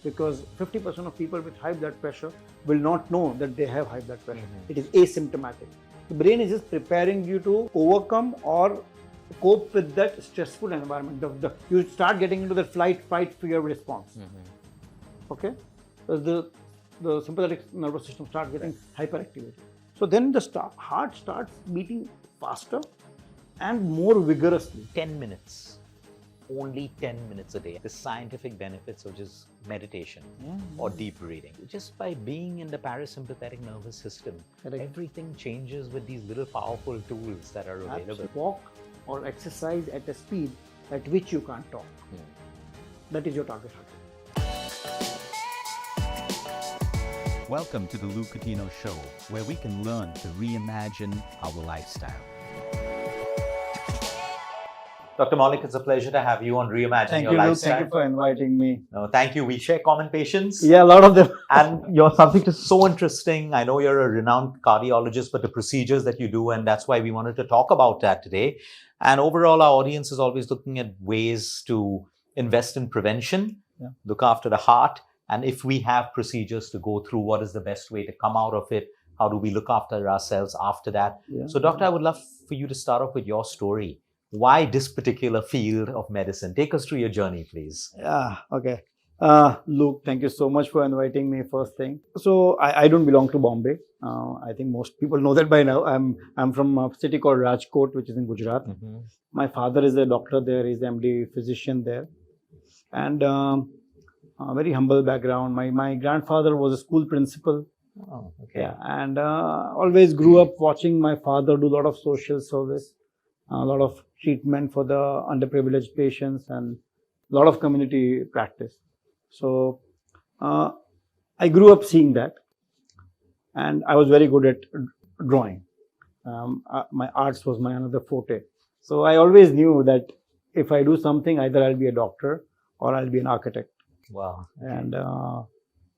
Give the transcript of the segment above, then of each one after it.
because 50% of people with high blood pressure will not know that they have high blood pressure. It is asymptomatic. The brain is just preparing you to overcome or cope with that stressful environment. You start getting into the flight, fight, fear response. Okay? So the sympathetic nervous system starts getting hyperactivated. So then the heart starts beating faster and more vigorously. 10 minutes. Only 10 minutes a day. The scientific benefits of just meditation or deep breathing. Just by being in the parasympathetic nervous system, everything changes with these little powerful tools that are available. Walk or exercise at a speed at which you can't talk. That is your target heart rate. Welcome to the Luke Coutinho Show, where we can learn to reimagine our lifestyle. Dr. Maulik, it's a pleasure to have you on Reimagine Your Lifestyle. Thank you for inviting me. No, thank you. We share common patients. Yeah, a lot of them. And your subject is so interesting. I know you're a renowned cardiologist, but the procedures that you do, and that's why we wanted to talk about that today. And overall, our audience is always looking at ways to invest in prevention, look after the heart. And if we have procedures to go through, what is the best way to come out of it? How do we look after ourselves after that? So, Doctor, I would love for you to start off with your story. Why this particular field of medicine? Take us through your journey, please. Yeah, okay. Luke, thank you so much for inviting me, first thing. So, I don't belong to Bombay. I think most people know that by now. I'm from a city called Rajkot, which is in Gujarat. My father is a doctor there, he's an MD physician there. And a very humble background. My grandfather was a school principal. Oh, okay. Yeah, and always grew up watching my father do a lot of social service, a lot of treatment for the underprivileged patients, and a lot of community practice. So I grew up seeing that, and I was very good at drawing. My arts was my another forte. So I always knew that if I do something, either I'll be a doctor or I'll be an architect. Wow. And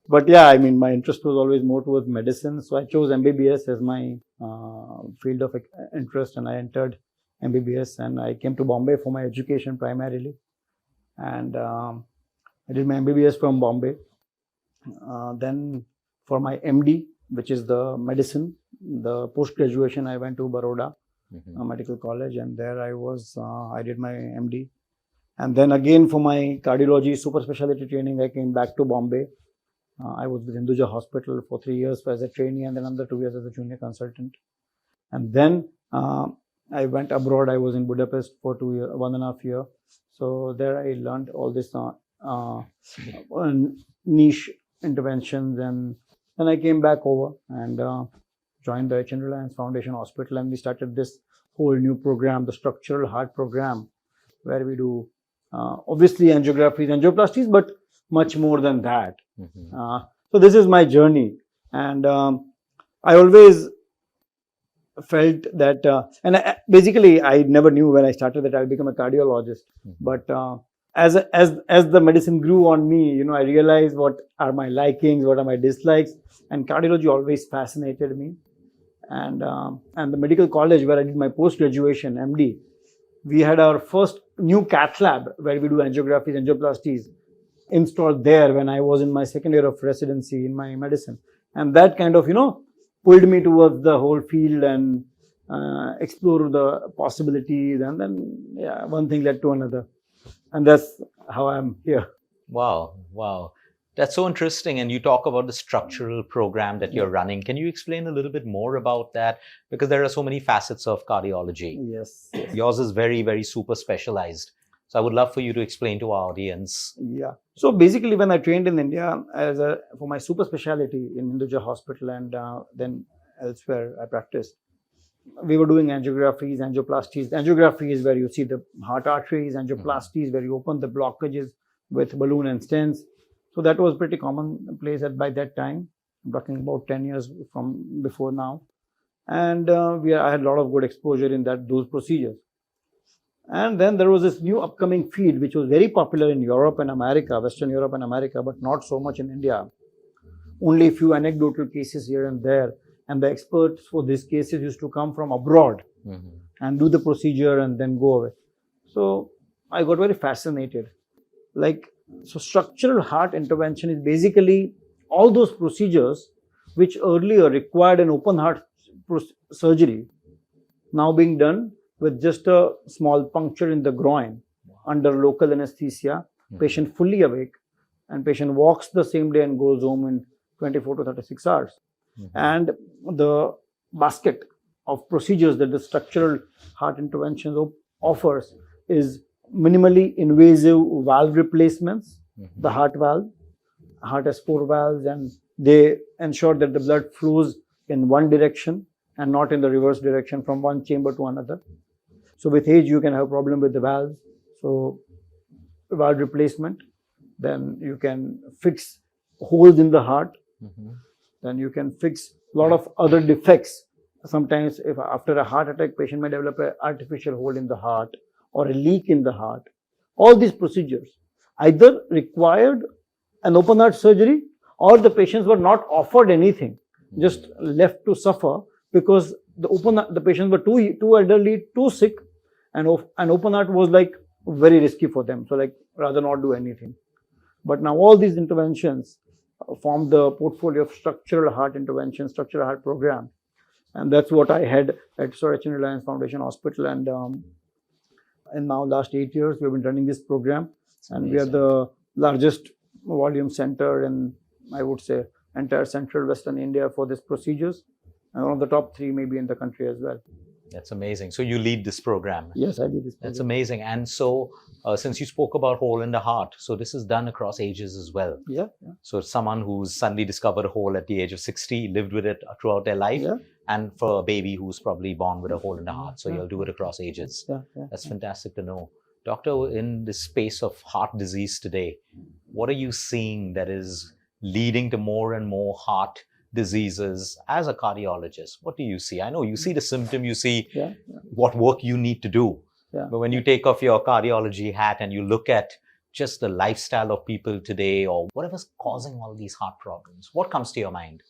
but yeah, I mean, my interest was always more towards medicine. So I chose MBBS as my field of interest, and I entered MBBS, and I came to Bombay for my education primarily. And I did my MBBS from Bombay. Then for my MD, which is the medicine, the post-graduation, I went to Baroda Medical College, and there I did my MD. And then again for my cardiology super specialty training, I came back to Bombay. I was with Hinduja Hospital for 3 years as a trainee, and then another 2 years as a junior consultant. And then I went abroad. I was in Budapest for 1.5 years. So there I learned all this niche interventions, and then I came back over and joined the Reliance Foundation Hospital, and we started this whole new program, the structural heart program, where we do obviously angiographies, angioplasties, but much more than that. So this is my journey, and I always felt that, basically I never knew when I started that I'll become a cardiologist. But as the medicine grew on me, I realized what are my likings, what are my dislikes, and cardiology always fascinated me. And the medical college where I did my post-graduation MD, we had our first new cath lab where we do angiographies, angioplasties installed there when I was in my second year of residency in my medicine. And that kind of, pulled me towards the whole field and explore the possibilities. And then, one thing led to another. And that's how I'm here. Wow. Wow. That's so interesting. And you talk about the structural program that you're running. Can you explain a little bit more about that? Because there are so many facets of cardiology. Yes. Yours is very, very super specialized. So I would love for you to explain to our audience. Yeah. So basically, when I trained in India for my super specialty in Hinduja Hospital, and then elsewhere I practiced, we were doing angiographies, angioplasties. Angiography is where you see the heart arteries. Angioplasty is where you open the blockages with balloon and stents. So that was pretty commonplace by that time. I'm talking about 10 years from before now. And I had a lot of good exposure in those procedures. And then there was this new upcoming field, which was very popular in Europe and America, Western Europe and America, but not so much in India. Only a few anecdotal cases here and there. And the experts for these cases used to come from abroad and do the procedure and then go away. So I got very fascinated. Like, So structural heart intervention is basically all those procedures which earlier required an open heart surgery, now being done with just a small puncture in the groin under local anesthesia, patient fully awake, and patient walks the same day and goes home in 24 to 36 hours. And the basket of procedures that the structural heart intervention offers is minimally invasive valve replacements. The heart valve, heart has 4 valves, and they ensure that the blood flows in one direction and not in the reverse direction from one chamber to another. So with age, you can have a problem with the valves. So valve replacement, then you can fix holes in the heart, then you can fix a lot of other defects. Sometimes if after a heart attack, patient may develop an artificial hole in the heart or a leak in the heart. All these procedures either required an open heart surgery, or the patients were not offered anything, just left to suffer because the patients were too elderly, too sick, and an open heart was like very risky for them. So like rather not do anything. But now all these interventions form the portfolio of structural heart intervention, structural heart program, and that's what I had at Reliance Foundation Hospital. And now last 8 years we've been running this program, and we are the largest volume center in, I would say, entire central western India for these procedures, and one of the top 3 maybe in the country as well. That's amazing. So you lead this program. Yes, I lead this program. That's amazing. And so since you spoke about hole in the heart, so this is done across ages as well. Yeah. So someone who's suddenly discovered a hole at the age of 60, lived with it throughout their life, and for a baby who's probably born with a hole in the heart. So you'll do it across ages. That's fantastic to know. Doctor, in this space of heart disease today, what are you seeing that is leading to more and more heart diseases as a cardiologist? What do you see? I know you see the symptom, you see what work you need to do. But when you take off your cardiology hat and you look at just the lifestyle of people today, or whatever's causing all these heart problems, what comes to your mind?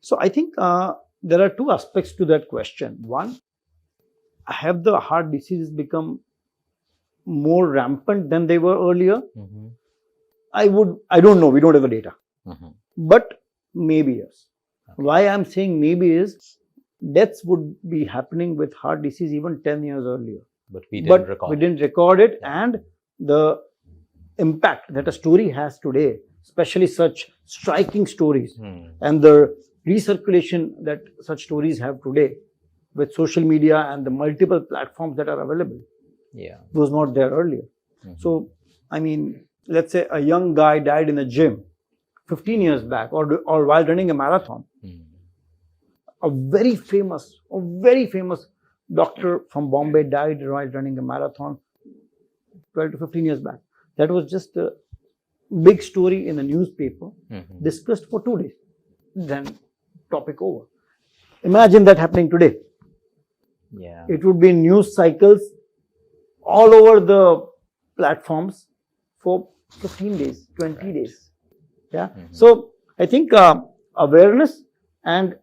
So I think there are 2 aspects to that question. One, have the heart diseases become more rampant than they were earlier? I don't know. We don't have the data. But maybe yes. Why I'm saying maybe is deaths would be happening with heart disease even 10 years earlier. But we didn't record it. And the impact that a story has today, especially such striking stories, and the recirculation that such stories have today with social media and the multiple platforms that are available, was not there earlier. So, I mean, let's say a young guy died in a gym 15 years back, or while running a marathon. A very famous doctor from Bombay died while running a marathon 12 to 15 years back. That was just a big story in a newspaper, discussed for 2 days, then topic over. Imagine that happening today. It would be news cycles all over the platforms for 15 days, 20 days. So I think awareness and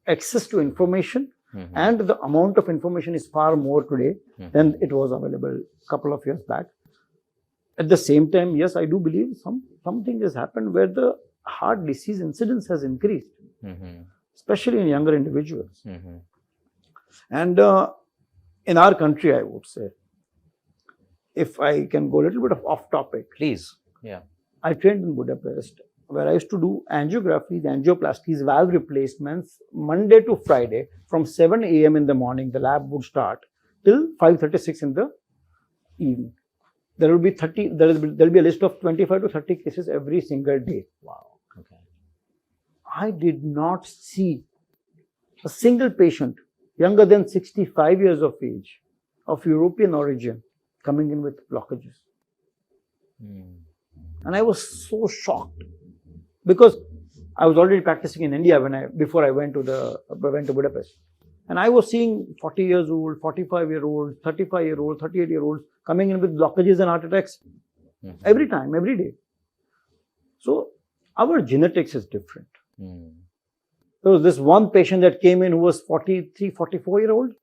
access to information and the amount of information is far more today than it was available a couple of years back. At the same time, yes, I do believe something has happened where the heart disease incidence has increased, especially in younger individuals. And in our country, I would say, if I can go a little bit off topic. Please. I trained in Budapest, where I used to do angiographies, angioplasties, valve replacements, Monday to Friday from 7 a.m. in the morning. The lab would start till 5:36 in the evening. There will be there will be a list of 25 to 30 cases every single day. Wow. Okay. I did not see a single patient younger than 65 years of age, of European origin, coming in with blockages. And I was so shocked, because I was already practicing in India before I went to Budapest. And I was seeing 40 years old, 45-year-olds, 35-year-olds, 38-year-olds coming in with blockages and heart attacks every time, every day. So our genetics is different. There was this one patient that came in who was 43, 44-year-old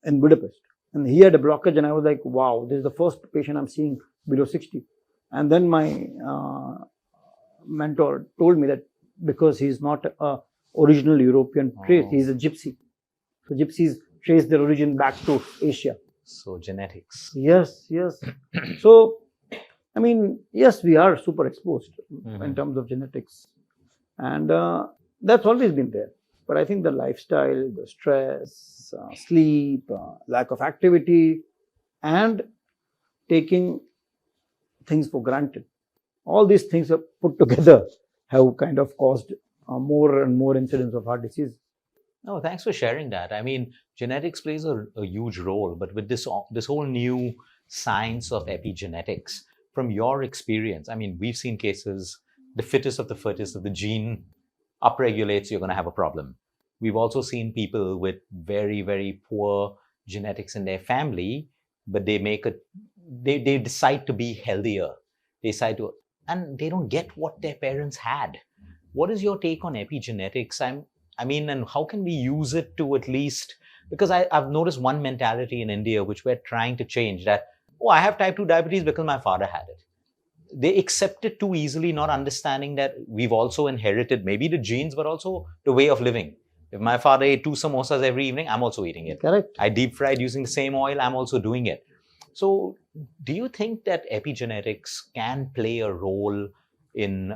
in Budapest. And he had a blockage, and I was like, wow, this is the first patient I'm seeing below 60. And then my mentor told me that because he's not a original European trace, he's a gypsy. So gypsies trace their origin back to Asia. So genetics. Yes, yes. So, I mean, yes, we are super exposed in terms of genetics. And that's always been there. But I think the lifestyle, the stress, sleep, lack of activity, and taking things for granted, all these things are put together have kind of caused more and more incidence of heart disease. No, thanks for sharing that. I mean, genetics plays a huge role, but with this whole new science of epigenetics, from your experience, I mean, we've seen cases, the fittest of the fittest, if the gene upregulates, you're going to have a problem. We've also seen people with very, very poor genetics in their family, but they they decide to be healthier. They decide to, and they don't get what their parents had. What is your take on epigenetics? I mean, and how can we use it to at least, because I've noticed one mentality in India, which we're trying to change, that, oh, I have type 2 diabetes because my father had it. They accept it too easily, not understanding that we've also inherited maybe the genes, but also the way of living. If my father ate 2 samosas every evening, I'm also eating it. Correct. I deep fried using the same oil, I'm also doing it. So do you think that epigenetics can play a role in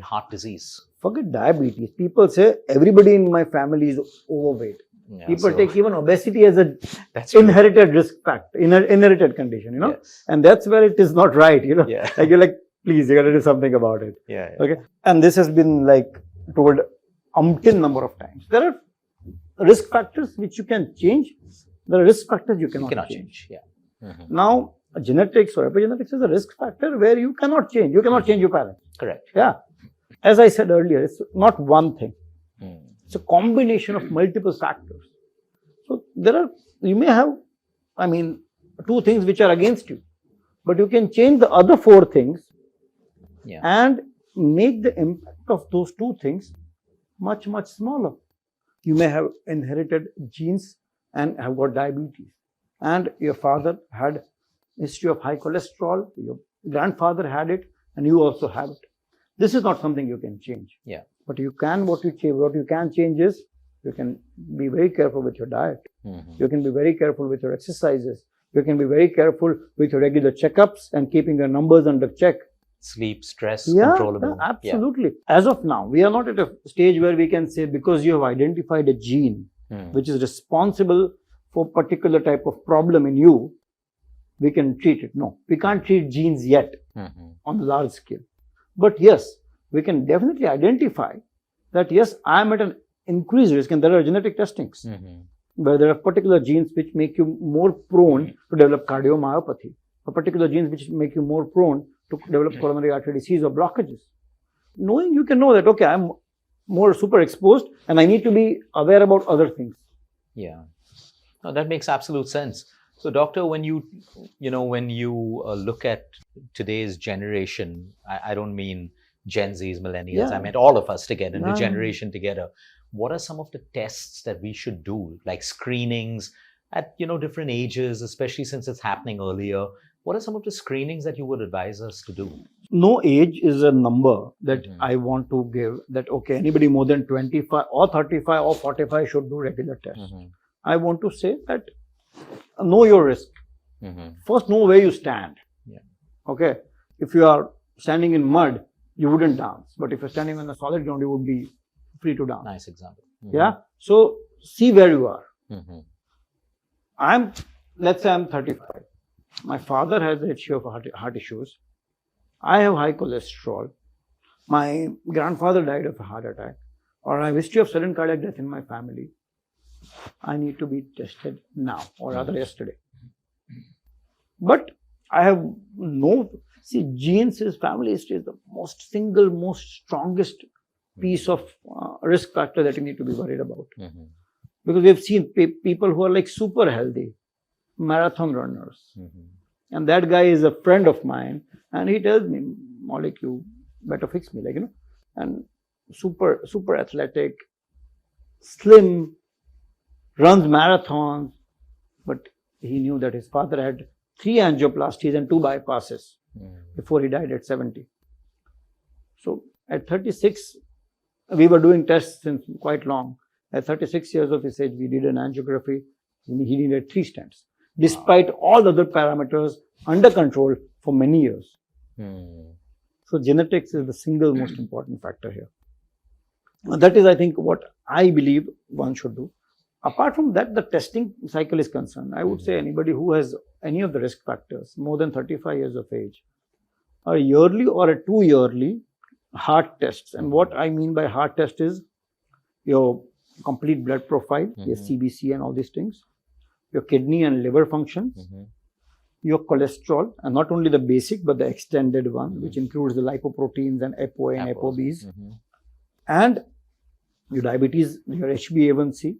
heart disease? Forget diabetes. People say everybody in my family is overweight. Yeah, People so take even obesity as a that's true. inherited risk factor, inherited condition, you know. Yes. And that's where it is not right, you know. Yeah. Like you're like, please, you got to do something about it. Yeah. Okay. And this has been like told umpteen number of times. There are risk factors which you can change. There are risk factors you cannot change. Yeah. Mm-hmm. Now, genetics or epigenetics is a risk factor where you cannot change. You cannot change your parents. Correct. Yeah. As I said earlier, it's not one thing. Mm. It's a combination of multiple factors. So you may have, 2 things which are against you, but you can change the other 4 things and make the impact of those 2 things much, much smaller. You may have inherited genes and have got diabetes, and your father had history of high cholesterol, your grandfather had it, and you also have it. This is not something you can change. Yeah. But what you can change is, you can be very careful with your diet. Mm-hmm. You can be very careful with your exercises. You can be very careful with your regular checkups and keeping your numbers under check. Sleep, stress, controllable. Absolutely. Yeah. As of now, we are not at a stage where we can say, because you have identified a gene which is responsible for particular type of problem in you, we can treat it. No, we can't treat genes yet on a large scale. But yes, we can definitely identify that, yes, I am at an increased risk, and there are genetic testings where there are particular genes which make you more prone to develop cardiomyopathy, or particular genes which make you more prone to develop coronary artery disease or blockages. Knowing, you can know that, okay, I'm more super exposed and I need to be aware about other things. Yeah. No, that makes absolute sense. So, doctor, when you look at today's generation, I don't mean Gen Zs, millennials, I meant all of us together, the generation together. What are some of the tests that we should do, like screenings at, different ages, especially since it's happening earlier? What are some of the screenings that you would advise us to do? No age is a number that I want to give, that, okay, anybody more than 25 or 35 or 45 should do regular tests. I want to say that know your risk. First, know where you stand. Yeah. Okay. If you are standing in mud, you wouldn't dance. But if you're standing on the solid ground, you would be free to dance. Nice example. Yeah. So see where you are. Let's say I'm 35. My father has a history of heart issues. I have high cholesterol. My grandfather died of a heart attack. Or I have a history of sudden cardiac death in my family. I need to be tested now, or rather yesterday. But I have genes is family history is the most strongest piece of risk factor that you need to be worried about. Because we have seen people who are like super healthy, marathon runners. And that guy is a friend of mine, and he tells me, Maulik, you better fix me, and super athletic, slim, runs marathons, but he knew that his father had 3 angioplasties and 2 bypasses. before he died at 70. So at 36, we were doing tests since quite long. At 36 years of his age, we did an angiography. He needed 3 stents, despite all the other parameters under control for many years. So genetics is the single most important factor here. That is, I think, what I believe one should do. Apart from that, the testing cycle is concerned. I would say anybody who has any of the risk factors, more than 35 years of age, a yearly or a 2-yearly heart tests. And what I mean by heart test is your complete blood profile, your CBC and all these things, your kidney and liver functions, your cholesterol, and not only the basic but the extended one, which includes the lipoproteins and ApoA and ApoBs, and your diabetes, your HbA1c,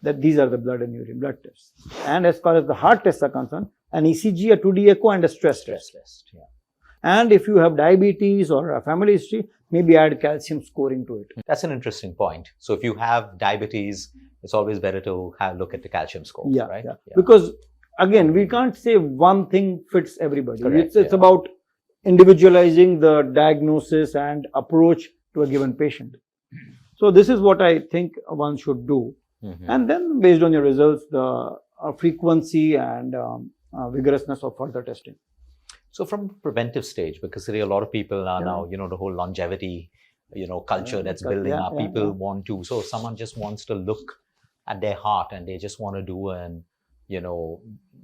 that these are the blood and urine blood tests. And as far as the heart tests are concerned, an ECG, a 2D echo, and a stress test. And if you have diabetes or a family history, maybe add calcium scoring to it. That's an interesting point. So if you have diabetes, it's always better to look at the calcium score, right? Yeah. Because again, we can't say one thing fits everybody. Correct, it's about individualizing the diagnosis and approach to a given patient. So this is what I think one should do. And then based on your results, the frequency and vigorousness of further testing. So from the preventive stage, because today a lot of people are now, the whole longevity, culture that's building up. People want to, so someone just wants to look at their heart and they just want to do an,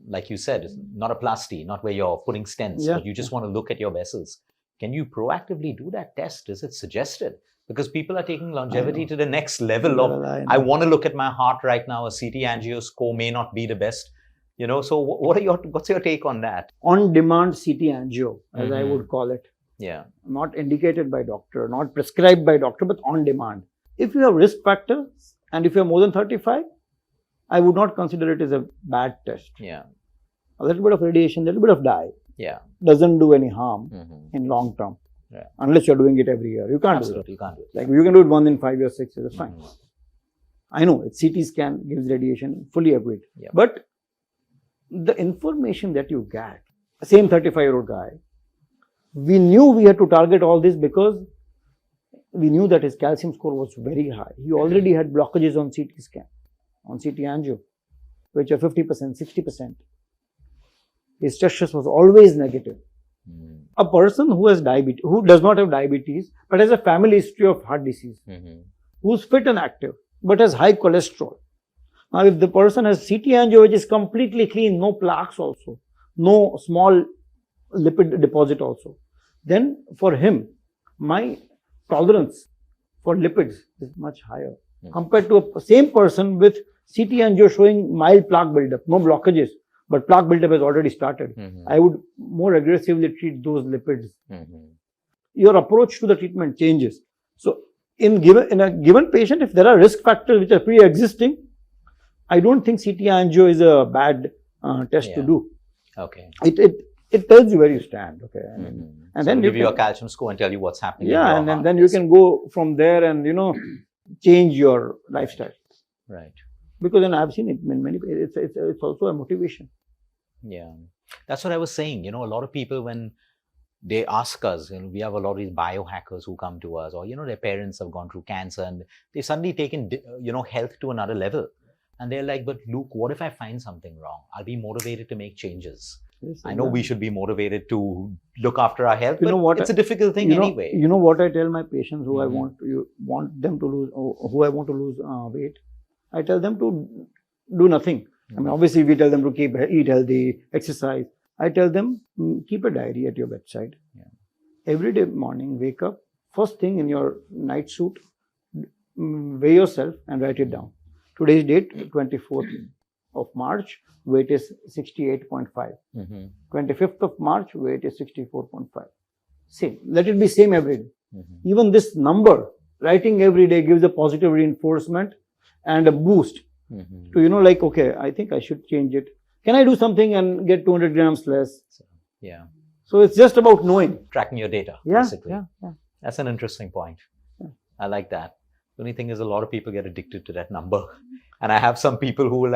like you said, not a plasty, not where you're putting stents, but you just want to look at your vessels. Can you proactively do that test? Is it suggested? Because people are taking longevity to the next level of, I want to look at my heart right now. A CT AngioScore may not be the best. So what's your take on that? On-demand CT angio, as I would call it. Yeah. Not indicated by doctor, not prescribed by doctor, but on demand. If you have risk factors and if you're more than 35, I would not consider it as a bad test. Yeah. A little bit of radiation, a little bit of dye. Yeah. Doesn't do any harm in long term. Yeah. Unless you're doing it every year. You can't Absolutely, do it. You can't do it. Like you can do it 1 in 5 years, 6 years, that's fine. I know, CT scan gives radiation, fully agreed. Yeah. But the information that you get, same 35-year-old guy, we knew we had to target all this because we knew that his calcium score was very high. He already had blockages on CT scan, on CT angio, which are 50%, 60%. His stress was always negative. A person who has diabetes, who does not have diabetes, but has a family history of heart disease, who's fit and active, but has high cholesterol. Now, if the person has CT angio, which is completely clean, no plaques also, no small lipid deposit also, then for him, my tolerance for lipids is much higher compared to a same person with CT angio showing mild plaque buildup, no blockages, but plaque buildup has already started. I would more aggressively treat those lipids. Your approach to the treatment changes. So, in a given patient, if there are risk factors which are pre-existing, I don't think CT angio is a bad test to do. Okay. It tells you where you stand. Okay. And then give you a calcium score and tell you what's happening. Yeah, and then you can go from there and change your lifestyle. Right. Because then I've seen it in many. It's also a motivation. Yeah, that's what I was saying. A lot of people, when they ask us, we have a lot of these biohackers who come to us, or their parents have gone through cancer and they've suddenly taken health to another level. And they're like, but Luke, what if I find something wrong? I'll be motivated to make changes. Yes, I know we should be motivated to look after our health, but it's a difficult thing anyway. You know what I tell my patients who I want them to lose, or who I want to lose weight? I tell them to do nothing. I mean, obviously we tell them to eat healthy, exercise. I tell them, keep a diary at your bedside. Every day morning, wake up, first thing in your night suit, weigh yourself and write it down. Today's date, 24th of March, weight is 68.5. 25th of March, weight is 64.5. Same. Let it be same every day. Even this number, writing every day gives a positive reinforcement and a boost to, like, okay, I think I should change it. Can I do something and get 200 grams less? Yeah. So it's just about knowing. Tracking your data, basically. Yeah. That's an interesting point. I like that. The only thing is a lot of people get addicted to that number. And I have some people who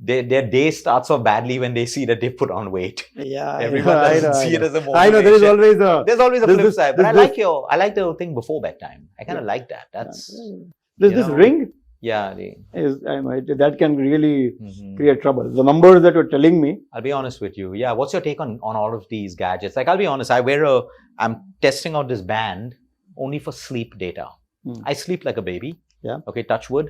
their day starts off badly when they see that they put on weight. Yeah, Everyone doesn't see it as a motivation. I know there is always a flip side. But I like the thing before bedtime. I kind of like that. That's this ring. Yeah, that can really create trouble. The numbers that you're telling me. I'll be honest with you. Yeah, what's your take on all of these gadgets? Like, I'll be honest. I'm testing out this band only for sleep data. I sleep like a baby. Yeah. Okay, touch wood.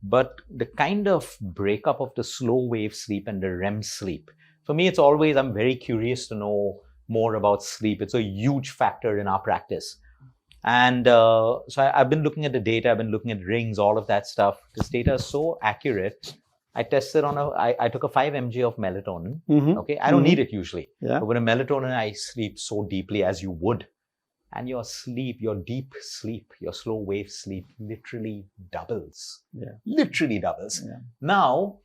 But the kind of breakup of the slow wave sleep and the REM sleep, for me, I'm very curious to know more about sleep. It's a huge factor in our practice. And so I've been looking at the data, I've been looking at rings, all of that stuff. This data is so accurate. I tested I took a 5 mg of melatonin. Okay, I don't need it usually. Yeah. But with a melatonin, I sleep so deeply as you would. And your deep sleep, your slow wave sleep literally doubles. Yeah. Literally doubles. Yeah. Now,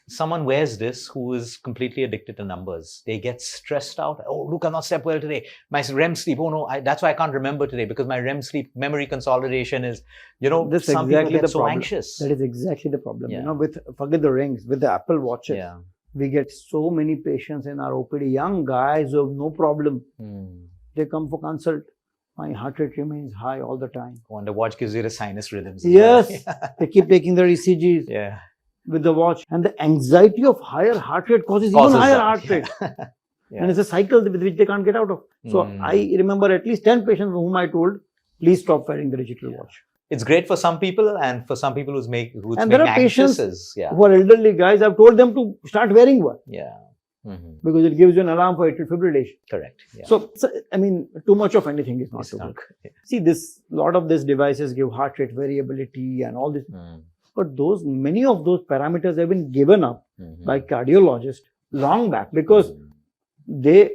someone wears this who is completely addicted to numbers. They get stressed out. Oh, look, I've not slept well today. My REM sleep, oh no, that's why I can't remember today, because my REM sleep memory consolidation is, this some exactly people get so problem. anxious. That is exactly the problem. Yeah. Forget the rings, with the Apple Watches. Yeah. We get so many patients in our OPD, young guys who have no problem. They come for consult. My heart rate remains high all the time. Oh, and the watch gives you the sinus rhythms. Yes. They keep taking their ECGs. Yeah. With the watch, and the anxiety of higher heart rate causes even higher heart rate. And it's a cycle with which they can't get out of. So I remember at least 10 patients whom I told, please stop wearing the digital watch. It's great for some people, and for some people who's making there are patients who are elderly guys. I've told them to start wearing one. Yeah. Because it gives you an alarm for atrial fibrillation. Correct. Yeah. So, I mean, too much of anything is not good. Yeah. See, lot of these devices give heart rate variability and all this. But many of those parameters have been given up by cardiologists long back, because they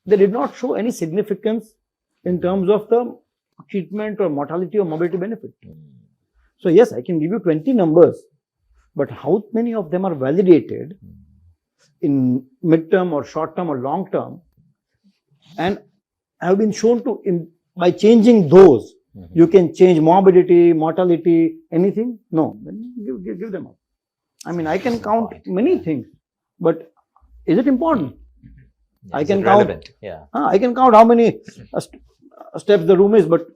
did not show any significance in terms of the treatment or mortality or morbidity benefit. So yes, I can give you 20 numbers, but how many of them are validated in mid-term or short-term or long-term and have been shown to, by changing those, you can change morbidity, mortality, anything? No, then give them up. I mean, I can count many things, but is it important? Yeah, I can count. Yeah. I can count how many steps the room is, but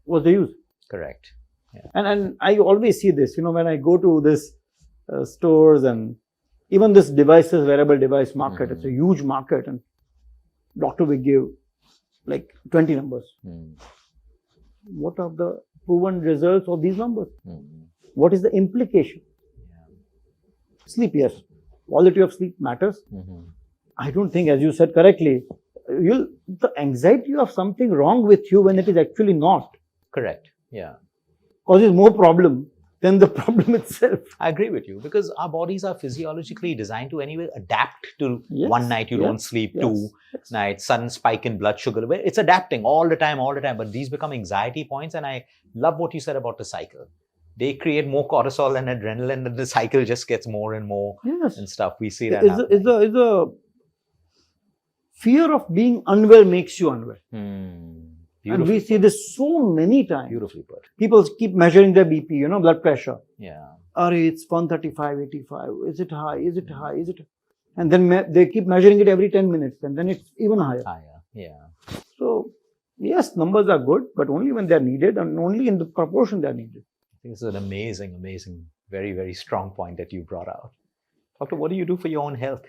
what's the use? Correct. Yeah. And I always see this, when I go to this stores and even this wearable device market, it's a huge market, and doctor will give like 20 numbers. What are the proven results of these numbers? What is the implication? Sleep, yes. Quality of sleep matters. I don't think, as you said correctly, the anxiety of something wrong with you when it is actually not. Correct. Yeah. Causes more problem than the problem itself. I agree with you, because our bodies are physiologically designed to anyway adapt to one night you don't sleep, 2 nights, sudden spike in blood sugar. It's adapting all the time. But these become anxiety points. And I love what you said about the cycle. They create more cortisol and adrenaline, and the cycle just gets more and more and stuff. We see that it's a fear of being unwell makes you unwell. And we see this so many times. Beautifully put. People keep measuring their BP, blood pressure. Yeah. It's 135, 85. Is it high? Is it high? Is it? And then they keep measuring it every 10 minutes, and then it's even higher. Yeah. So, yes, numbers are good, but only when they're needed and only in the proportion they're needed. I think this is an amazing, very, very strong point that you brought out. Doctor, what do you do for your own health?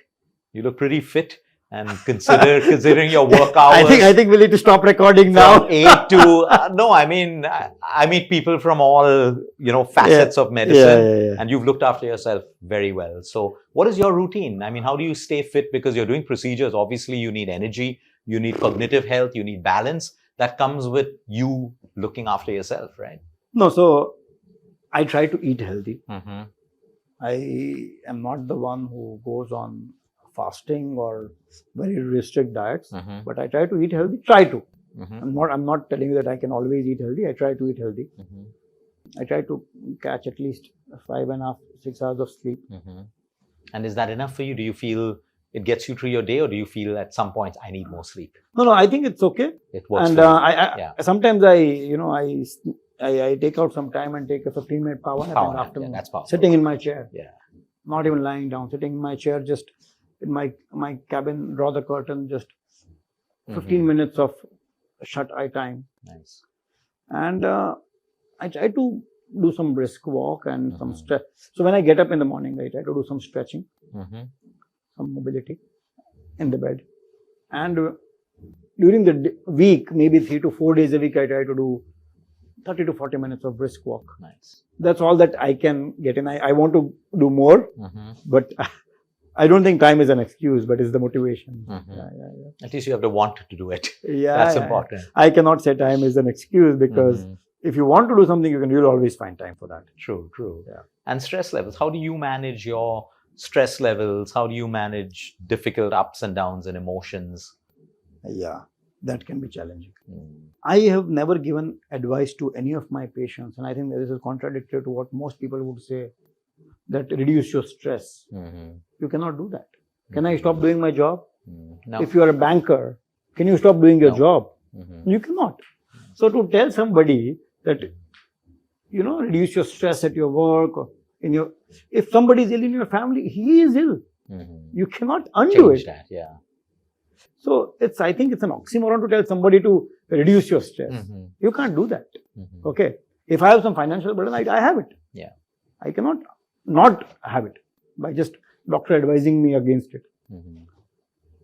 You look pretty fit. And considering your work hours. I think we need to stop recording now. From 8 to no, I mean, I meet people from all facets of medicine, and you've looked after yourself very well. So, what is your routine? I mean, how do you stay fit? Because you're doing procedures. Obviously, you need energy, you need cognitive health, you need balance. That comes with you looking after yourself, right? No, so I try to eat healthy. I am not the one who goes on fasting or very restrict diets, but I try to eat healthy. I'm not telling you that I can always eat healthy. I try to eat healthy. I try to catch at least 5.5, 6 hours of sleep. And is that enough for you? Do you feel it gets you through your day, or do you feel at some points I need more sleep? No, I think it's okay. It works. And sometimes I take out some time and take a 15-minute power nap after that's powerful. sitting in my chair. Yeah. not even lying down, sitting in my chair, just in my cabin, draw the curtain, just 15 minutes of shut eye time. Nice. And I try to do some brisk walk and some stretch. So when I get up in the morning, I try to do some stretching, some mobility in the bed. And during the week, maybe 3 to 4 days a week, I try to do 30 to 40 minutes of brisk walk. Nice. That's all that I can get in. I want to do more, but I don't think time is an excuse, but it's the motivation. At least you have to want to do it. Yeah, that's important. I cannot say time is an excuse, because if you want to do something, you'll always find time for that. True. Yeah. And stress levels. How do you manage your stress levels? How do you manage difficult ups and downs and emotions? Yeah, that can be challenging. I have never given advice to any of my patients, and I think this is contradictory to what most people would say, that reduce your stress. You cannot do that. Can I stop doing my job? No. If you are a banker, can you stop doing your job? You cannot. So to tell somebody that, reduce your stress at your work or if somebody is ill in your family, he is ill. You cannot undo Change it. that, yeah. So I think it's an oxymoron to tell somebody to reduce your stress. You can't do that. Okay. If I have some financial burden, I have it. Yeah. I cannot not have it by just doctor advising me against it.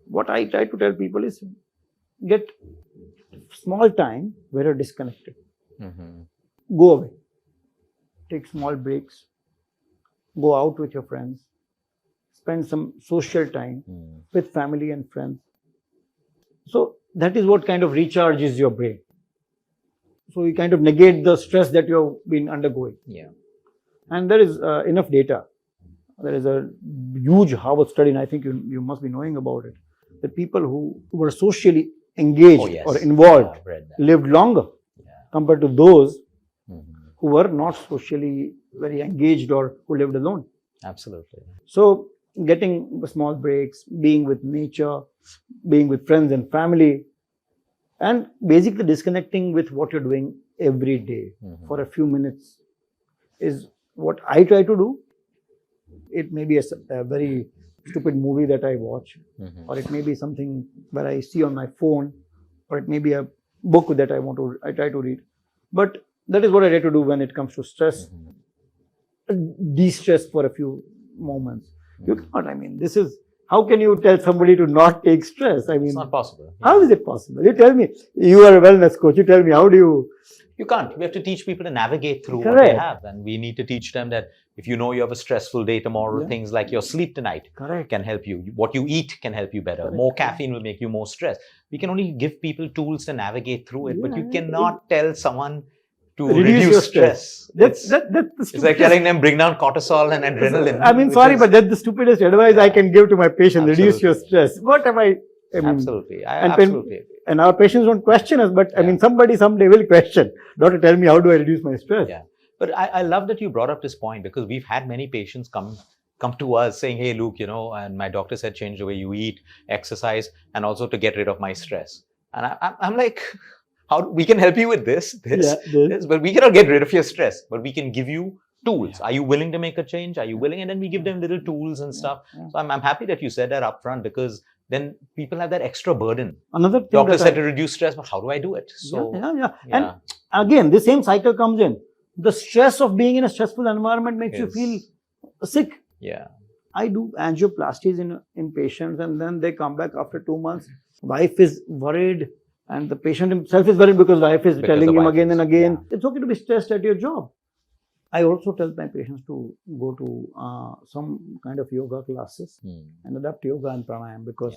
What I try to tell people is, get small time where you're disconnected. Go away. Take small breaks. Go out with your friends. Spend some social time with family and friends. So that is what kind of recharges your brain. So you kind of negate the stress that you've been undergoing. Yeah. And there is enough data. There is a huge Harvard study, and I think you must be knowing about it. The people who were socially engaged or involved lived longer compared to those who were not socially very engaged or who lived alone. Absolutely. So getting small breaks, being with nature, being with friends and family, and basically disconnecting with what you're doing every day for a few minutes is what I try to do. It may be a very stupid movie that I watch, or it may be something that I see on my phone, or it may be a book that I try to read. But that is what I try to do when it comes to stress. De-stress for a few moments. You cannot, how can you tell somebody to not take stress? It's not possible. How is it possible? You tell me, you are a wellness coach, you tell me, how do you? You can't. We have to teach people to navigate through what they have. And we need to teach them that if you know you have a stressful day tomorrow, things like your sleep tonight can help you. What you eat can help you better. More caffeine will make you more stressed. We can only give people tools to navigate through it, but you cannot tell someone to reduce stress. It's like telling them bring down cortisol and adrenaline. Sorry, but that's the stupidest advice I can give to my patient. Reduce your stress. What am I? Absolutely. Absolutely. And our patients don't question us, but somebody someday will question. Doctor, tell me, how do I reduce my stress? Yeah. But I love that you brought up this point, because we've had many patients come to us saying, hey, Luke, and my doctor said change the way you eat, exercise, and also to get rid of my stress. And I'm like, we can help you with this, but we cannot get rid of your stress, but we can give you tools. Are you willing to make a change? Are you willing? And then we give them little tools and stuff. So I'm happy that you said that upfront, because then people have that extra burden. Another thing doctor said to reduce stress, but how do I do it? So And again, the same cycle comes in. The stress of being in a stressful environment makes you feel sick. Yeah. I do angioplasties in patients, and then they come back after 2 months. Wife is worried, and the patient himself is worried because wife is telling him again and again, it's okay to be stressed at your job. I also tell my patients to go to some kind of yoga classes and adapt yoga and pranayama, because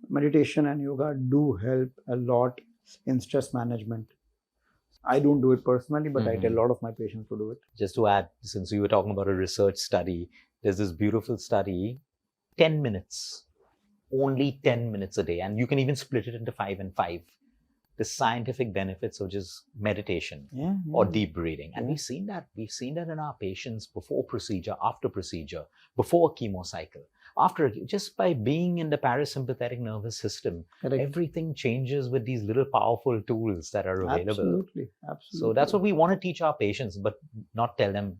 meditation and yoga do help a lot in stress management. I don't do it personally, but I tell a lot of my patients to do it. Just to add, since we were talking about a research study, there's this beautiful study, 10 minutes, only 10 minutes a day. And you can even split it into 5 and 5. The scientific benefits of just meditation or deep breathing. And we've seen that. We've seen that in our patients before procedure, after procedure, before a chemo cycle. After, just by being in the parasympathetic nervous system, everything changes with these little powerful tools that are available. Absolutely. So that's what we want to teach our patients, but not tell them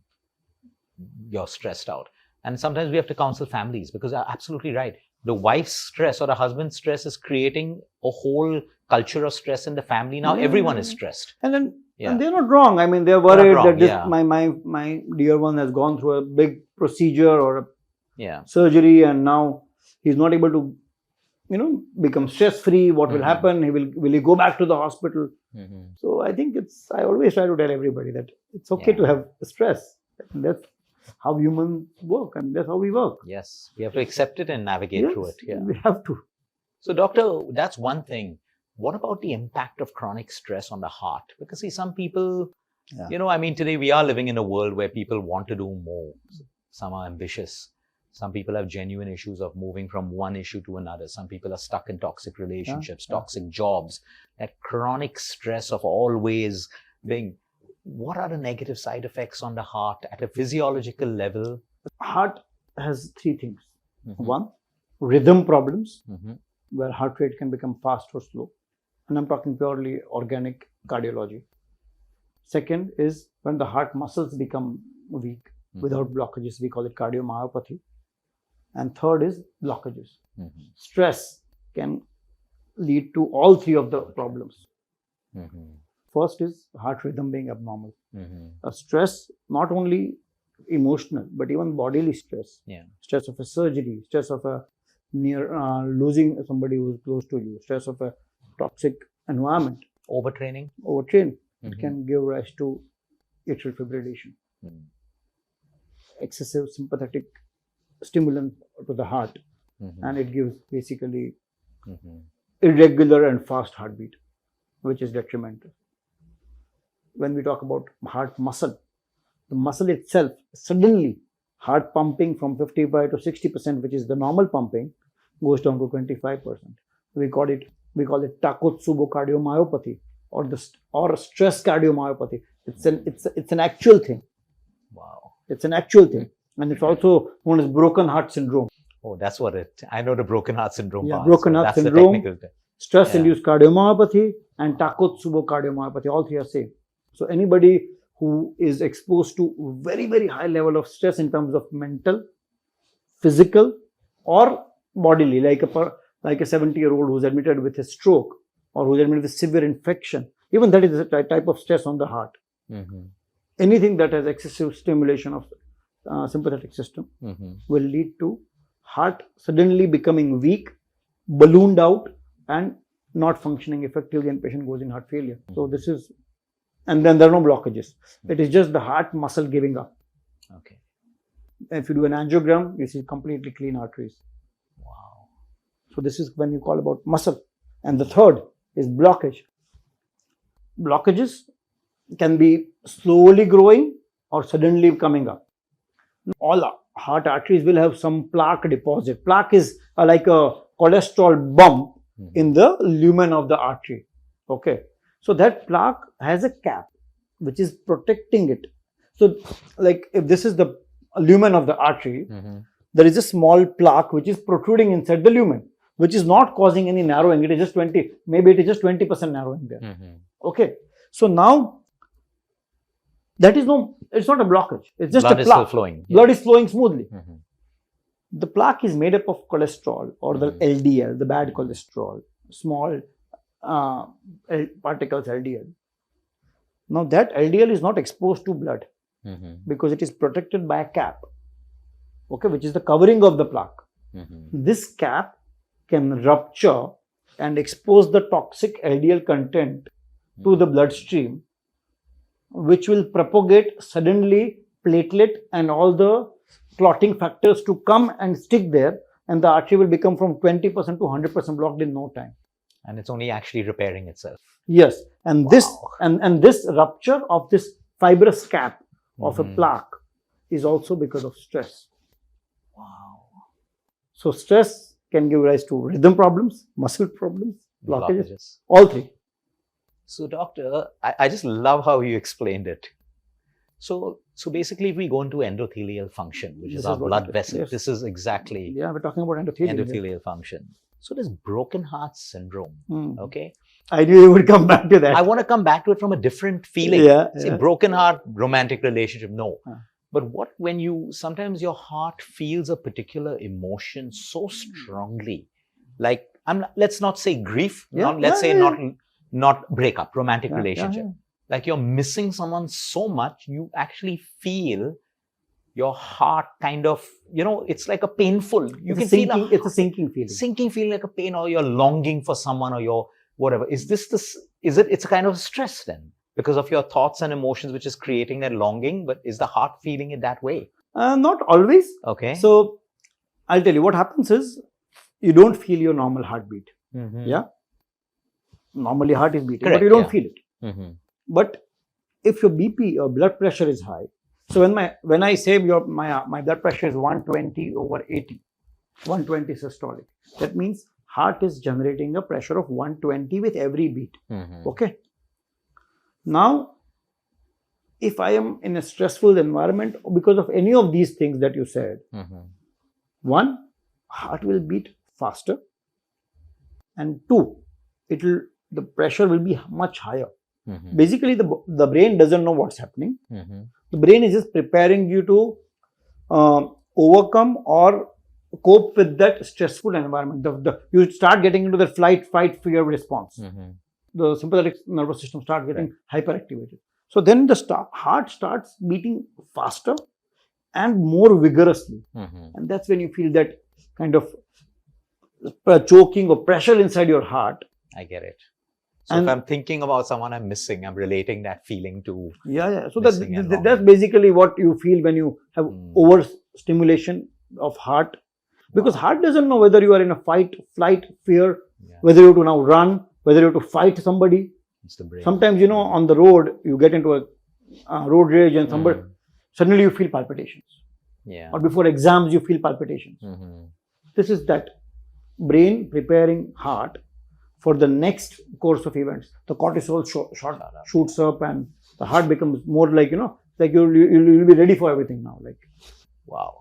you're stressed out. And sometimes we have to counsel families because you're absolutely right. The wife's stress or the husband's stress is creating a whole culture of stress in the family. Now everyone is stressed. And then Yeah. and they're not wrong. I mean, they're worried wrong, that this, yeah. my dear one has gone through a big procedure or a Yeah. surgery, and now he's not able to, become stress free. What will Mhm. happen? Will he go back to the hospital? Mhm. So I think I always try to tell everybody that it's okay to Yeah. have stress. And that's how humans work. I mean, that's how we work. Yes. We have to accept it and navigate through it. Yes, Yeah. we have to. So, doctor, that's one thing. What about the impact of chronic stress on the heart? Because see, some people, Yeah. today we are living in a world where people want to do more. Some are ambitious. Some people have genuine issues of moving from one issue to another. Some people are stuck in toxic relationships, Yeah. toxic jobs, that chronic stress of always being. What are the negative side effects on the heart at a physiological level? Heart has three things. Mhm. One, rhythm problems, Mhm. where heart rate can become fast or slow. And I'm talking purely organic cardiology. Second is when the heart muscles become weak Mhm. without blockages, we call it cardiomyopathy. And third is blockages. Mhm. Stress can lead to all three of the problems. Mhm. First is heart rhythm being abnormal. Mhm. A stress, not only emotional, but even bodily stress. Yeah. Stress of a surgery, stress of a losing somebody who is close to you, stress of a toxic environment, Overtraining. overtraining. It Mhm. can give rise to atrial fibrillation, Mhm. excessive sympathetic stimulant to the heart, Mhm. and it gives basically Mhm. irregular and fast heartbeat, which is detrimental. When we talk about heart muscle, the muscle itself, suddenly heart pumping from 55 to 60%, which is the normal pumping, goes down to 25%. We call it Takotsubo cardiomyopathy or stress cardiomyopathy. It's an actual thing. Wow. It's an actual thing, and it's also known as broken heart syndrome. Oh, that's what I know the broken heart syndrome Yeah, part. broken so heart that's syndrome, the technical term. Stress-induced cardiomyopathy, and Takotsubo cardiomyopathy. All three are same. So anybody who is exposed to very, very high level of stress in terms of mental, physical, or bodily, like a 70-year-old who's admitted with a stroke or who's admitted with severe infection, even that is a type of stress on the heart. Mhm. Anything that has excessive stimulation of sympathetic system Mhm. will lead to heart suddenly becoming weak, ballooned out, and not functioning effectively, and patient goes in heart failure. So this is, and then there are no blockages. It is just the heart muscle giving up. Okay. If you do an angiogram, you see completely clean arteries. Wow. So this is when you call about muscle. And the third is blockage. Blockages can be slowly growing or suddenly coming up. All heart arteries will have some plaque deposit. Plaque is like a cholesterol bump in the lumen of the artery. Okay. So that plaque has a cap which is protecting it. So like if this is the lumen of the artery, Mhm. there is a small plaque which is protruding inside the lumen, which is not causing any narrowing. It is just 20, maybe it is just 20% narrowing there. Mhm. Okay. So now it's not a blockage. It's just Blood a is still plaque. flowing. Blood is flowing smoothly. Mhm. The plaque is made up of cholesterol or the Mhm. LDL, the bad cholesterol, small particles LDL. Now that LDL is not exposed to blood Mhm. because it is protected by a cap, okay, which is the covering of the plaque. Mhm. This cap can rupture and expose the toxic LDL content to the bloodstream, which will propagate suddenly platelet and all the clotting factors to come and stick there, and the artery will become from 20% to 100% blocked in no time. And it's only actually repairing itself. Yes, and Wow. this rupture of this fibrous cap of a Mhm. plaque is also because of stress. Wow. So stress can give rise to rhythm problems, muscle problems, blockages, Blockages. all three. So, doctor, I just love how you explained it. So basically, if we go into endothelial function, which This is our is what blood it is, vessel, yes. this is exactly Yeah, we're talking about endothelium. endothelial function. So there's broken heart syndrome. Okay. I knew you would come back to that. I want to come back to it from a different feeling. Yeah, See, yeah. broken heart, romantic relationship, no. But what when sometimes your heart feels a particular emotion so strongly, like let's not say grief, not breakup, romantic relationship. Like you're missing someone so much, you actually feel your heart kind of, it's like a painful, it's a sinking feeling. Sinking feeling, like a pain, or you're longing for someone, or you're whatever. It's a kind of stress then, because of your thoughts and emotions, which is creating that longing, but is the heart feeling it that way? Not always. Okay. So I'll tell you what happens is, you don't feel your normal heartbeat. Yeah. Normally heart is beating, but you don't feel it. But if your BP or blood pressure is high, so when I say my blood pressure is 120/80, 120 systolic, that means heart is generating a pressure of 120 with every beat. Okay. Now, if I am in a stressful environment because of any of these things that you said, one, heart will beat faster, and two, the pressure will be much higher. Basically, the brain doesn't know what's happening. The brain is just preparing you to overcome or cope with that stressful environment. You start getting into the flight, fight, fear response. The sympathetic nervous system starts getting hyperactivated. So then the heart starts beating faster and more vigorously. And that's when you feel that kind of choking or pressure inside your heart. I get it. So if I'm thinking about someone I'm missing, I'm relating that feeling to So that's basically what you feel when you have overstimulation of heart. Because heart doesn't know whether you are in a fight, flight, fear, whether you have to now run, whether you have to fight somebody. It's the brain. Sometimes, on the road, you get into a road rage and suddenly you feel palpitations. Or before exams, you feel palpitations. This is that brain preparing heart for the next course of events. The cortisol shoots up and the heart becomes more like, like you'll be ready for everything now. Like, wow.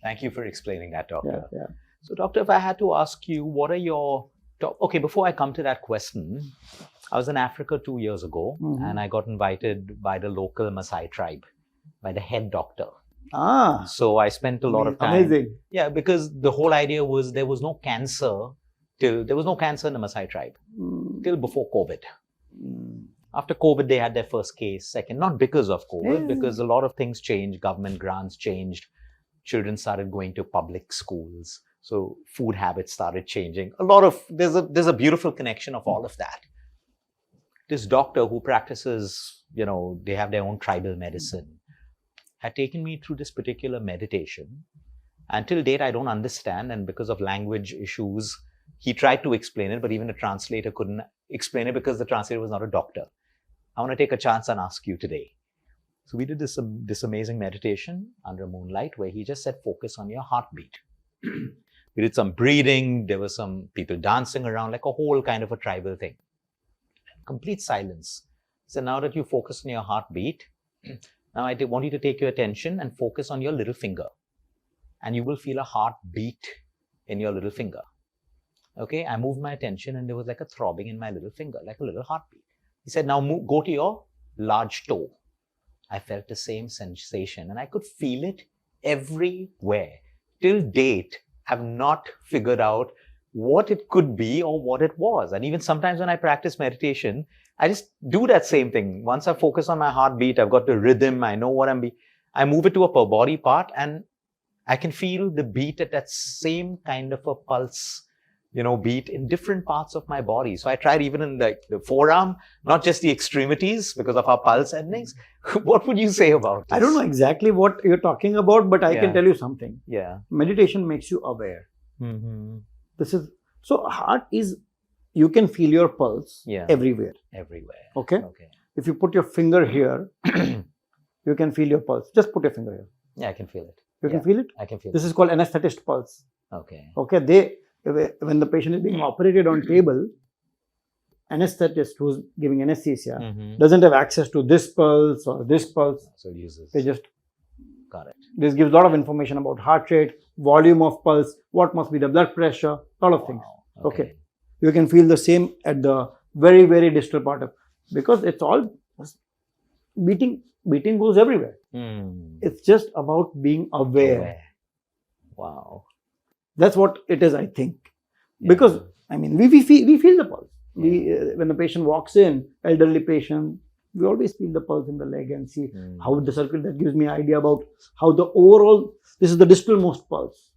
Thank you for explaining that, doctor. So, doctor, if I had to ask you, what are your okay, before I come to that question, I was in Africa 2 years ago and I got invited by the local Maasai tribe, by the head doctor. So I spent a lot of time. Amazing. Yeah, because the whole idea was there was no cancer in the Maasai tribe till before COVID. After COVID, they had their first case, second, not because of COVID, because a lot of things changed, government grants changed, children started going to public schools, so food habits started changing. There's a beautiful connection of all of that. This doctor who practices, they have their own tribal medicine, had taken me through this particular meditation. Until date, I don't understand, and because of language issues, he tried to explain it, but even a translator couldn't explain it because the translator was not a doctor. I want to take a chance and ask you today. So we did this amazing meditation under moonlight where he just said, focus on your heartbeat. We did some breathing. There were some people dancing around, like a whole kind of a tribal thing. Complete silence. So now that you focus on your heartbeat, now I want you to take your attention and focus on your little finger. And you will feel a heartbeat in your little finger. Okay, I moved my attention and there was like a throbbing in my little finger, like a little heartbeat. He said, now go to your large toe. I felt the same sensation and I could feel it everywhere. Till date, I've not figured out what it could be or what it was. And even sometimes when I practice meditation, I just do that same thing. Once I focus on my heartbeat, I've got the rhythm, I know what I move it to a per body part and I can feel the beat at that same kind of a pulse, beat in different parts of my body. So I tried even in the forearm, not just the extremities because of our pulse endings. What would you say about this? I don't know exactly what you're talking about, but I can tell you something. Yeah. Meditation makes you aware. So heart is, you can feel your pulse everywhere. Okay? If you put your finger here, you can feel your pulse. Just put your finger here. Yeah, I can feel it. You can feel it? I can feel it. This is called anesthetist pulse. Okay. When the patient is being operated on table, anesthetist who's giving anesthesia doesn't have access to this pulse or this pulse. So it uses. They just got it. This gives a lot of information about heart rate, volume of pulse, what must be the blood pressure, a lot of things. Okay. You can feel the same at the very, very distal part of, because it's all beating goes everywhere. It's just about being aware. Wow. That's what it is, I think. Yeah. Because, I mean, we feel the pulse. When the patient walks in, elderly patient, we always feel the pulse in the leg and see how the circle, that gives me an idea about how the overall, this is the distal most pulse.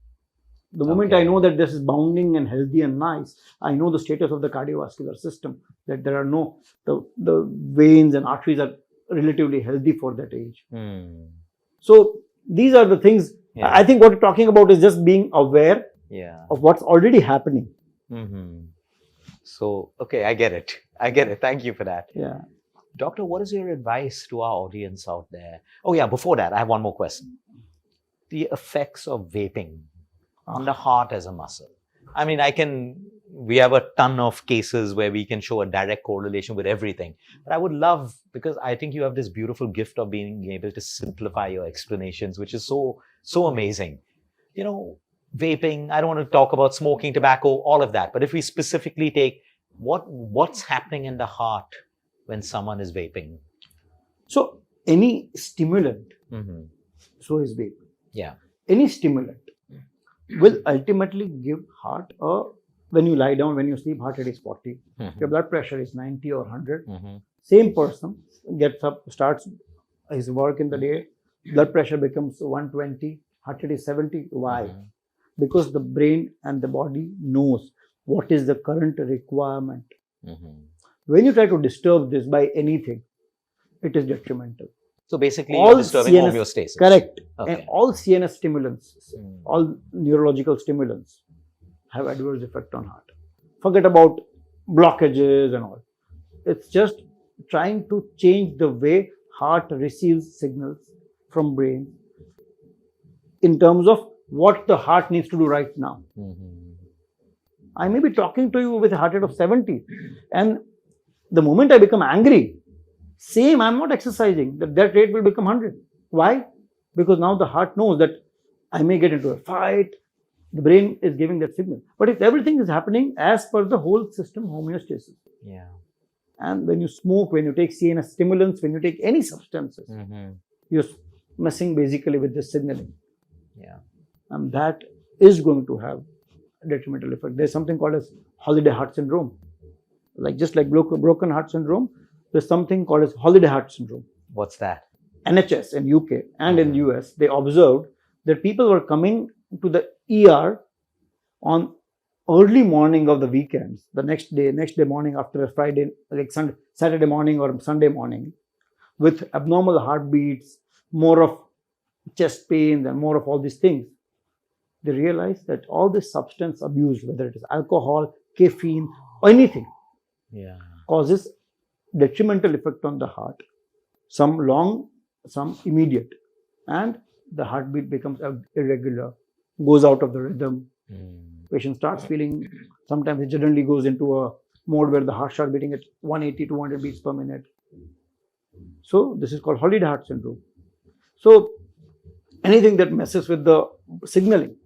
The moment I know that this is bounding and healthy and nice, I know the status of the cardiovascular system, that there are no, the veins and arteries are relatively healthy for that age. So these are the things. I think what we're talking about is just being aware of what's already happening. So, okay, I get it. Thank you for that. Yeah. Doctor, what is your advice to our audience out there? Oh yeah, before that, I have one more question. The effects of vaping on the heart as a muscle. I mean, we have a ton of cases where we can show a direct correlation with everything. But I would love, because I think you have this beautiful gift of being able to simplify your explanations, which is so amazing. You know, vaping, I don't want to talk about smoking, tobacco, all of that. But if we specifically take what's happening in the heart when someone is vaping? So any stimulant, so is vaping. Yeah. Any stimulant will ultimately give heart when you lie down, when you sleep, heart rate is 40. Your blood pressure is 90 or 100. Same person gets up, starts his work in the day, blood pressure becomes 120, heart rate is 70. Why? Because the brain and the body knows what is the current requirement. When you try to disturb this by anything, it is detrimental. So basically, you're disturbing homeostasis. Correct. Okay. And all CNS stimulants, all neurological stimulants have adverse effect on heart. Forget about blockages and all. It's just trying to change the way heart receives signals from brain in terms of what the heart needs to do right now. I may be talking to you with a heart rate of 70, and the moment I become angry, I'm not exercising, that rate will become 100. Why? Because now the heart knows that I may get into a fight. The brain is giving that signal. But if everything is happening as per the whole system homeostasis. Yeah. And when you smoke, when you take CNS stimulants, when you take any substances, you're messing basically with this signaling. Yeah. And that is going to have a detrimental effect. There's something called as holiday heart syndrome. Just like broken heart syndrome, there's something called as holiday heart syndrome. What's that? NHS in UK and in US, they observed that people were coming to the ER on early morning of the weekends, the next day morning after a Friday, like Saturday morning or Sunday morning, with abnormal heartbeats, more of chest pains and more of all these things. They realized that all this substance abuse, whether it is alcohol, caffeine, or anything, causes detrimental effect on the heart. Some long, some immediate. And the heartbeat becomes irregular, goes out of the rhythm. Patient starts feeling, sometimes it suddenly goes into a mode where the heart starts beating at 180, 200 beats per minute. So this is called holiday heart syndrome. So anything that messes with the signaling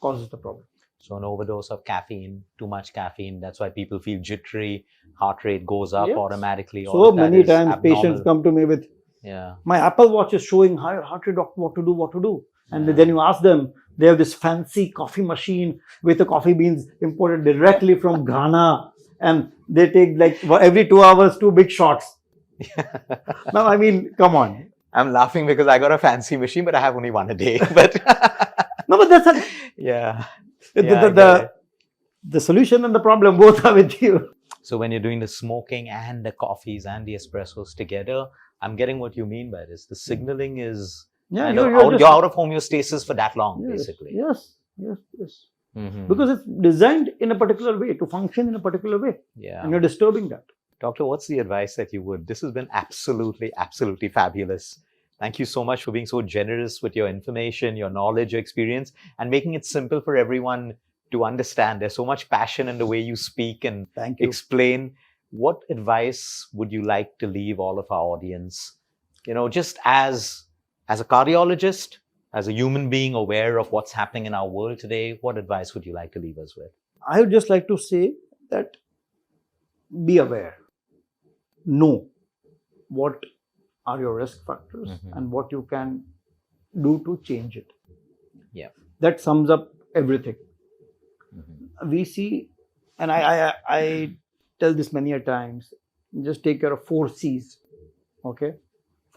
causes the problem. So an overdose of caffeine, too much caffeine, that's why people feel jittery, heart rate goes up automatically. So many times patients come to me with, my Apple Watch is showing heart rate, doctor, what to do. And then you ask them, they have this fancy coffee machine with the coffee beans imported directly from Ghana. And they take every 2 hours, 2 big shots. Now, I mean, come on. I'm laughing because I got a fancy machine, but I have only one a day. But no, but that's the solution and the problem both are with you. So when you're doing the smoking and the coffees and the espressos together, I'm getting what you mean by this. The signaling is you're out of homeostasis for that long, basically. Yes. Because it's designed in a particular way to function in a particular way. Yeah. And you're disturbing that. Doctor, what's the advice that you would? This has been absolutely fabulous. Thank you so much for being so generous with your information, your knowledge, your experience, and making it simple for everyone to understand. There's so much passion in the way you speak and explain. What advice would you like to leave all of our audience? Just as a cardiologist, as a human being aware of what's happening in our world today, what advice would you like to leave us with? I would just like to say that be aware. Know what are your risk factors Mhm. and what you can do to change it. Yeah. That sums up everything. Mhm. We see, and I tell this many a times, just take care of 4 C's. Okay.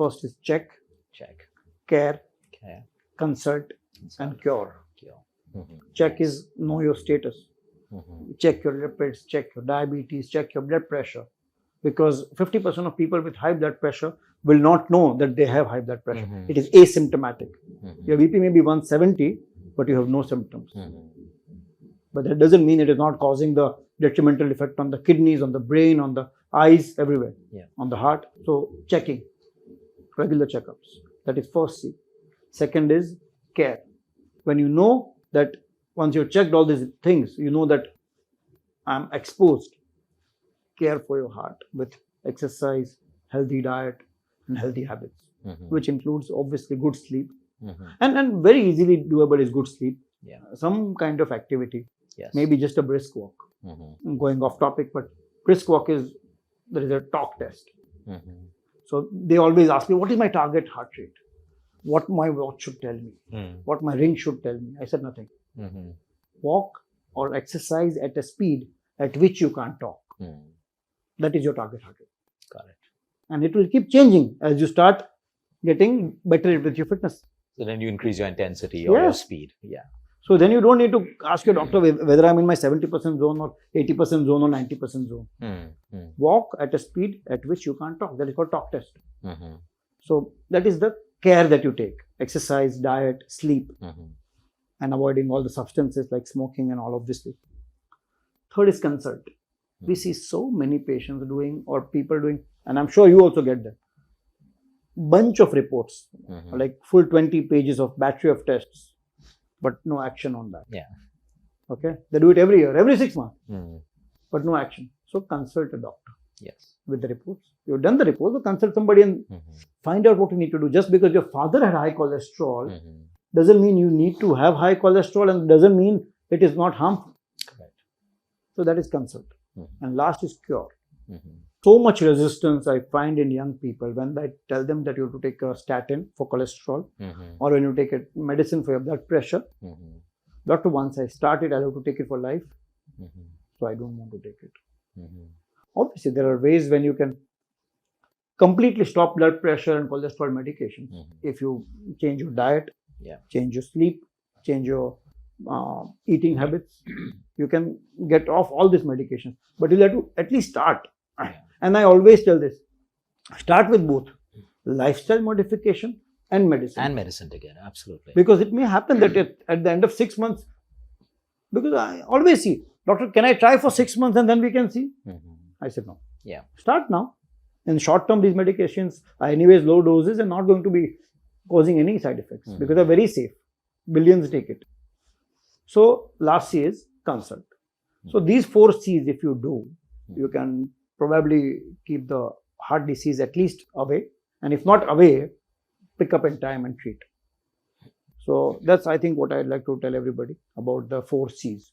First is check, Check. care, Okay. consult, and cure. Cure. Mhm. Check is know your status. Mhm. Check your lipids, check your diabetes, check your blood pressure. Because 50% of people with high blood pressure will not know that they have high blood pressure. Mhm. It is asymptomatic. Mhm. Your BP may be 170, but you have no symptoms. Mhm. But that doesn't mean it is not causing the detrimental effect on the kidneys, on the brain, on the eyes, everywhere, Yeah. on the heart. So checking, regular checkups. That is first C. Second is care. When you know that once you've checked all these things, you know that I'm exposed, care for your heart with exercise, healthy diet, and healthy habits, Mhm. which includes obviously good sleep. Mhm. And very easily doable is good sleep. Yeah. Some kind of activity, Yes. maybe just a brisk walk. Mhm. I'm going off topic, but brisk walk there is a talk test. Mhm. So they always ask me, what is my target heart rate? What my watch should tell me? Mhm. What my ring should tell me? I said nothing. Mhm. Walk or exercise at a speed at which you can't talk. Mhm. That is your target heart rate. Got it. And it will keep changing as you start getting better with your fitness. So then you increase your intensity or your Yes. speed. Yeah. So then you don't need to ask your doctor whether I'm in my 70% zone or 80% zone or 90% zone. Mhm. Walk at a speed at which you can't talk. That is called talk test. Mhm. So that is the care that you take. Exercise, diet, sleep, Mhm. and avoiding all the substances like smoking and all of this. Third is consult. We see so many patients doing or people doing, and I'm sure you also get them, bunch of reports, Mhm. like full 20 pages of battery of tests, but no action on that. Yeah. Okay. They do it every year, every 6 months, Mhm. but no action. So consult a doctor Yes. with the reports. You've done the reports, so consult somebody and Mhm. find out what you need to do. Just because your father had high cholesterol Mhm. doesn't mean you need to have high cholesterol, and doesn't mean it is not harmful. Correct. So that is consult. Mhm. And last is cure. Mhm. So much resistance I find in young people when I tell them that you have to take a statin for cholesterol, Mhm. or when you take a medicine for your blood pressure. Mhm. Doctor, once I start it, I'll have to take it for life, Mhm. so I don't want to take it. Mhm. Obviously, there are ways when you can completely stop blood pressure and cholesterol medications. Mhm. If you change your diet, Yeah. change your sleep, change your eating habits, you can get off all these medications. But you'll have to at least start. Yeah. And I always tell this, start with both lifestyle modification and medicine. And medicine together. Absolutely. Because it may happen that at the end of 6 months, because I always see, doctor, can I try for 6 months and then we can see? Mhm. I said, no. Yeah. Start now. In short term, these medications are anyways low doses and not going to be causing any side effects because they're very safe. Billions take it. So last C is consult. So these 4 C's, if you do, you can probably keep the heart disease at least away. And if not away, pick up in time and treat. So that's, I think, what I'd like to tell everybody about the 4 C's.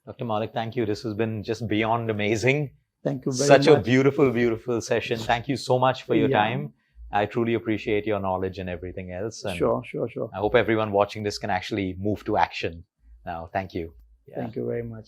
Dr. Maulik, thank you. This has been just beyond amazing. Thank you very Such much. a beautiful, beautiful session. Thank you so much for your Yeah. time. I truly appreciate your knowledge and everything else. And Sure. I hope everyone watching this can actually move to action now. Thank you. Yeah. Thank you very much.